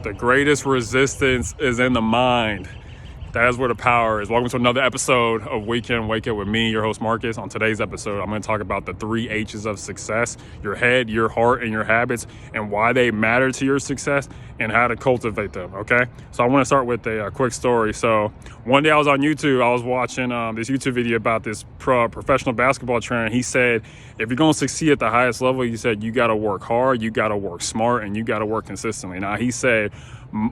The greatest resistance is in the mind. That is where the power is. Welcome to another episode of Weekend Wake Up with me, your host Marcus. On today's episode, I'm going to talk about the 3 H's of success: your head, your heart, and your habits, and why they matter to your success and how to cultivate them, okay? So I want to start with a quick story. So one day I was on YouTube. I was watching this YouTube video about this professional basketball trainer. He said, if you're going to succeed at the highest level, he said, you got to work hard, you got to work smart, and you got to work consistently. Now, he said,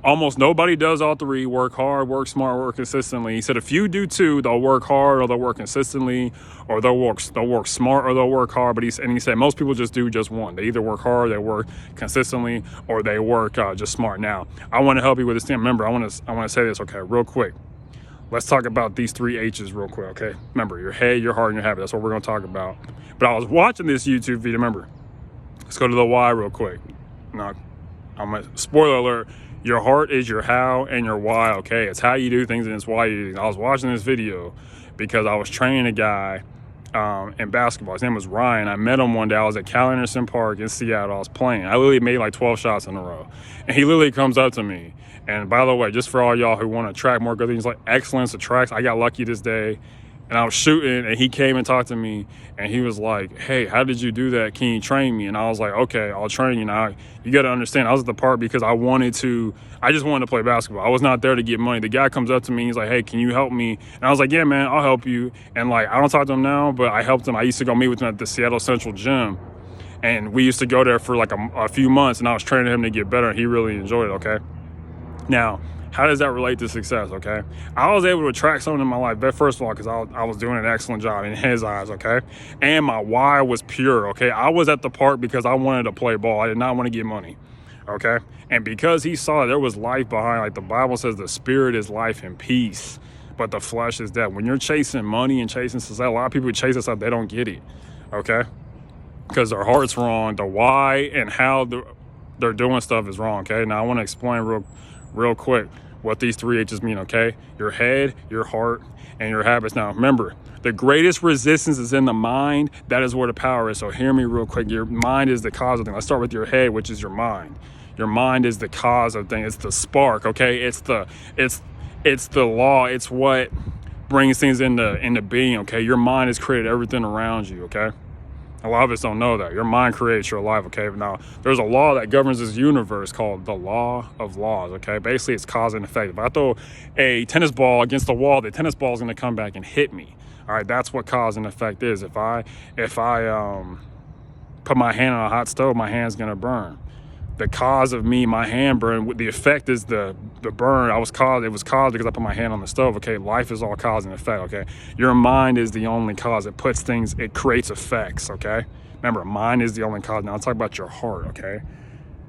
almost nobody does all 3: work hard, work smart, work consistently. He said if you do 2, they'll work hard or they'll work consistently, or they'll work smart or they'll work hard. But he said most people just do just 1. They either work hard, they work consistently, or they work just smart. Now, I want to help you with this thing. Remember, I want to say this, okay, real quick. Let's talk about these 3 H's real quick, okay? Remember, your head, your heart, and your habit. That's what we're going to talk about. But I was watching this YouTube video. Remember, let's go to the why real quick. Now, spoiler alert. Your heart is your how and your why, okay? It's how you do things and it's why you do things. I was watching this video because I was training a guy in basketball. His name was Ryan. I met him one day. I was at Cal Anderson Park in Seattle. I was playing. I literally made like 12 shots in a row. And he literally comes up to me. And by the way, just for all y'all who want to track more good things like excellence attracts, I got lucky this day. And I was shooting, and he came and talked to me, and he was like, hey, how did you do that? Can you train me? And I was like, okay, I'll train you. Now, you got to understand, I was at the park because I just wanted to play basketball. I was not there to get money. The guy comes up to me, he's like, hey, can you help me? And I was like, yeah, man, I'll help you. And like, I don't talk to him now, but I helped him. I used to go meet with him at the Seattle Central Gym, and we used to go there for like a few months, and I was training him to get better, and he really enjoyed it, okay? Now, how does that relate to success, okay? I was able to attract someone in my life, but first of all, because I was doing an excellent job in his eyes, okay? And my why was pure, okay? I was at the park because I wanted to play ball. I did not want to get money, okay? And because he saw there was life behind, like the Bible says, the spirit is life and peace, but the flesh is death. When you're chasing money and chasing success, a lot of people chase stuff, they don't get it, okay? Because their heart's wrong. The why and how they're doing stuff is wrong, okay? Now, I want to explain real quick what these 3 H's mean, okay? Your head, your heart, and your habits. Now, remember, the greatest resistance is in the mind. That is where the power is. So hear me real quick. Your mind is the cause of things. Let's start with your head, which is your mind. Your mind is the cause of things. It's the spark, okay? It's the law. It's what brings things into being, okay? Your mind has created everything around you, okay? A lot of us don't know that. Your mind creates your life, okay? Now, there's a law that governs this universe called the law of laws, okay? Basically, it's cause and effect. If I throw a tennis ball against the wall, the tennis ball is going to come back and hit me. All right, that's what cause and effect is. If I put my hand on a hot stove, my hand's going to burn. The cause of me, my hand burn, the effect is the burn. It was caused because I put my hand on the stove, okay? Life is all cause and effect, okay? Your mind is the only cause. It creates effects, okay? Remember, mind is the only cause. Now, let's talk about your heart, okay?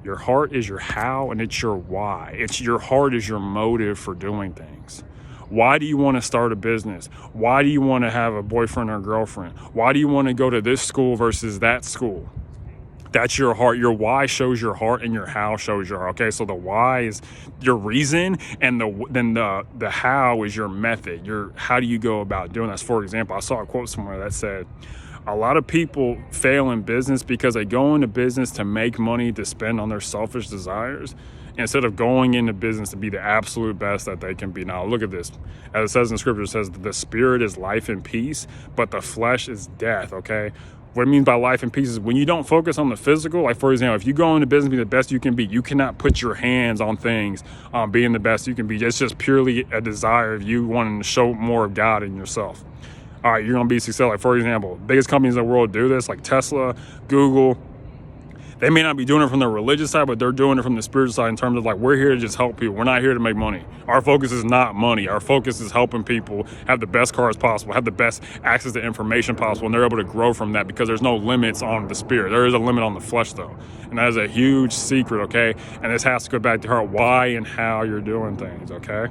Your heart is your how and it's your why. Your heart is your motive for doing things. Why do you want to start a business? Why do you want to have a boyfriend or girlfriend? Why do you want to go to this school versus that school? That's your heart. Your why shows your heart and your how shows your heart. Okay, so the why is your reason, and the how is your method. How do you go about doing this? For example, I saw a quote somewhere that said, a lot of people fail in business because they go into business to make money to spend on their selfish desires instead of going into business to be the absolute best that they can be. Now, look at this. As it says in scripture, it says the spirit is life and peace, but the flesh is death, okay? What it means by life and peace is when you don't focus on the physical, like for example, if you go into business be the best you can be, you cannot put your hands on things being the best you can be. It's just purely a desire of you wanting to show more of God in yourself. All right, you're going to be successful. Like for example, biggest companies in the world do this, like Tesla, Google. They may not be doing it from the religious side, but they're doing it from the spiritual side in terms of like, we're here to just help people. We're not here to make money. Our focus is not money. Our focus is helping people have the best cars possible, have the best access to information possible, and they're able to grow from that because there's no limits on the spirit. There is a limit on the flesh though. And that is a huge secret, okay? And this has to go back to heart, why and how you're doing things, okay?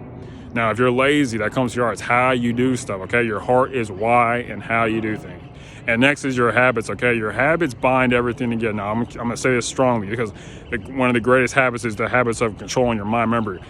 Now, if you're lazy, that comes to your heart. It's how you do stuff, okay? Your heart is why and how you do things. And next is your habits, okay? Your habits bind everything together. Now, I'm going to say this strongly because one of the greatest habits is the habits of controlling your mind. Remember,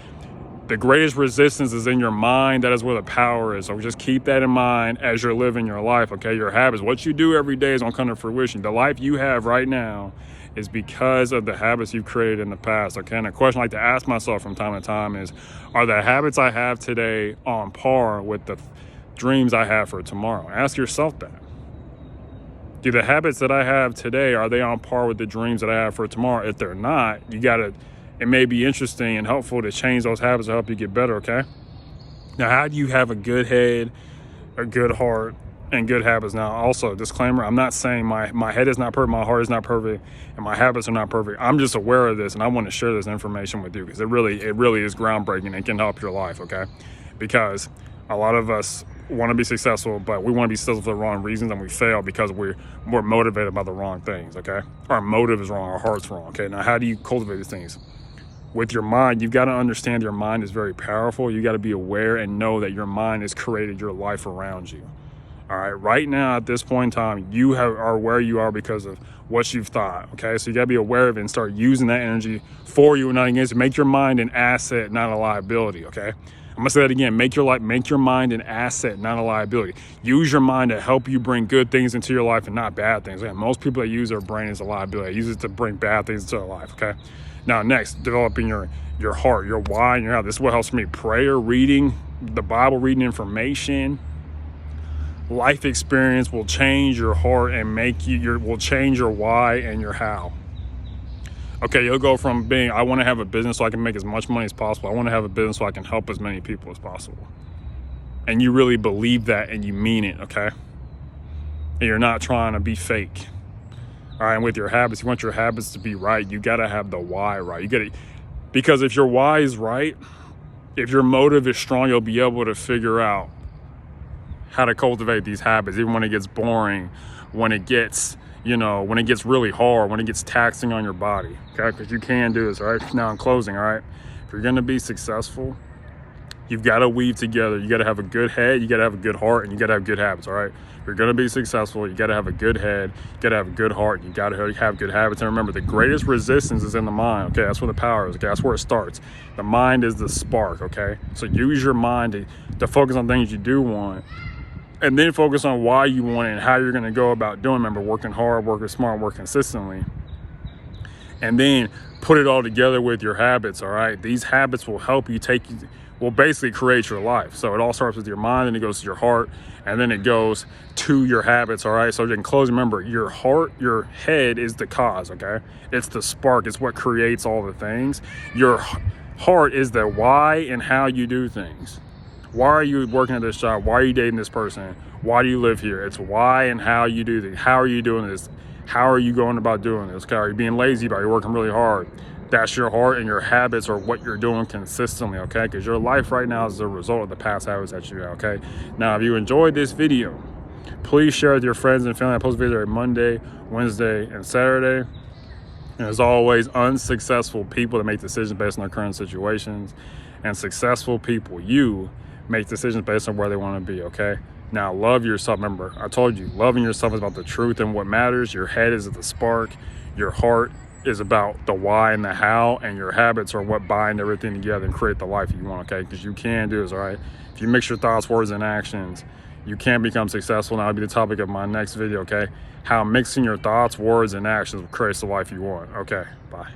the greatest resistance is in your mind. That is where the power is. So just keep that in mind as you're living your life, okay? Your habits, what you do every day is going to come to fruition. The life you have right now is because of the habits you've created in the past, okay? And a question I like to ask myself from time to time is, are the habits I have today on par with the dreams I have for tomorrow? Ask yourself that. Do the habits that I have today, are they on par with the dreams that I have for tomorrow? If they're not, it may be interesting and helpful to change those habits to help you get better, okay? Now, how do you have a good head, a good heart, and good habits? Now, also, disclaimer, I'm not saying my head is not perfect, my heart is not perfect, and my habits are not perfect. I'm just aware of this, and I want to share this information with you because it really is groundbreaking and can help your life, okay? Because a lot of us want to be successful, but we want to be successful for the wrong reasons, and we fail because we're motivated by the wrong things, okay? Our motive is wrong, our heart's wrong, okay? Now, how do you cultivate these things? With your mind, you've got to understand your mind is very powerful. You got to be aware and know that your mind has created your life around you. All right, right now at this point in time, you are where you are because of what you've thought, okay? So you gotta be aware of it and start using that energy for you and not against it. Make your mind an asset, not a liability, okay? I'm gonna say that again, make your mind an asset, not a liability. Use your mind to help you bring good things into your life and not bad things. Again, most people that use their brain as a liability, use it to bring bad things into their life, okay? Now next, developing your heart, your why, and your how. This is what helps me. Prayer, reading the Bible, reading information, life experience will change your heart and will change your why and your how. Okay, you'll go from being, I want to have a business so I can make as much money as possible. I want to have a business so I can help as many people as possible. And you really believe that and you mean it, okay? And you're not trying to be fake. All right, and with your habits, you want your habits to be right. You got to have the why right. Because if your why is right, if your motive is strong, you'll be able to figure out how to cultivate these habits, even when it gets boring, when it gets really hard, when it gets taxing on your body, okay? Because you can do this, all right? Now in closing, all right? If you're gonna be successful, you've got to weave together. You got to have a good head, you got to have a good heart, and you got to have good habits, all right? If you're gonna be successful, you got to have a good head, you got to have a good heart, you got to have good habits. And remember, the greatest resistance is in the mind, okay? That's where the power is, okay? That's where it starts. The mind is the spark, okay? So use your mind to focus on things you do want, and then focus on why you want it and how you're going to go about doing. Remember, working hard, working smart, work consistently. And then put it all together with your habits, all right? These habits will help you will basically create your life. So it all starts with your mind, and it goes to your heart, and then it goes to your habits, all right? So in closing, remember, your head is the cause, okay? It's the spark. It's what creates all the things. Your heart is the why and how you do things. Why are you working at this job? Why are you dating this person? Why do you live here? It's why and how you do things. How are you doing this? How are you going about doing this? Okay, are you being lazy about it? You're working really hard. That's your heart, and your habits are what you're doing consistently, okay? Because your life right now is a result of the past habits that you have, okay? Now, if you enjoyed this video, please share with your friends and family. I post videos every Monday, Wednesday, and Saturday. And as always, unsuccessful people that make decisions based on their current situations, and successful people, you, make decisions based on where they want to be, okay? Now, love yourself. Remember, I told you, loving yourself is about the truth and what matters. Your head is the spark. Your heart is about the why and the how, and your habits are what bind everything together and create the life you want, okay? Because you can do this, all right? If you mix your thoughts, words, and actions, you can become successful. And that'll be the topic of my next video, okay? How mixing your thoughts, words, and actions creates the life you want. Okay, bye.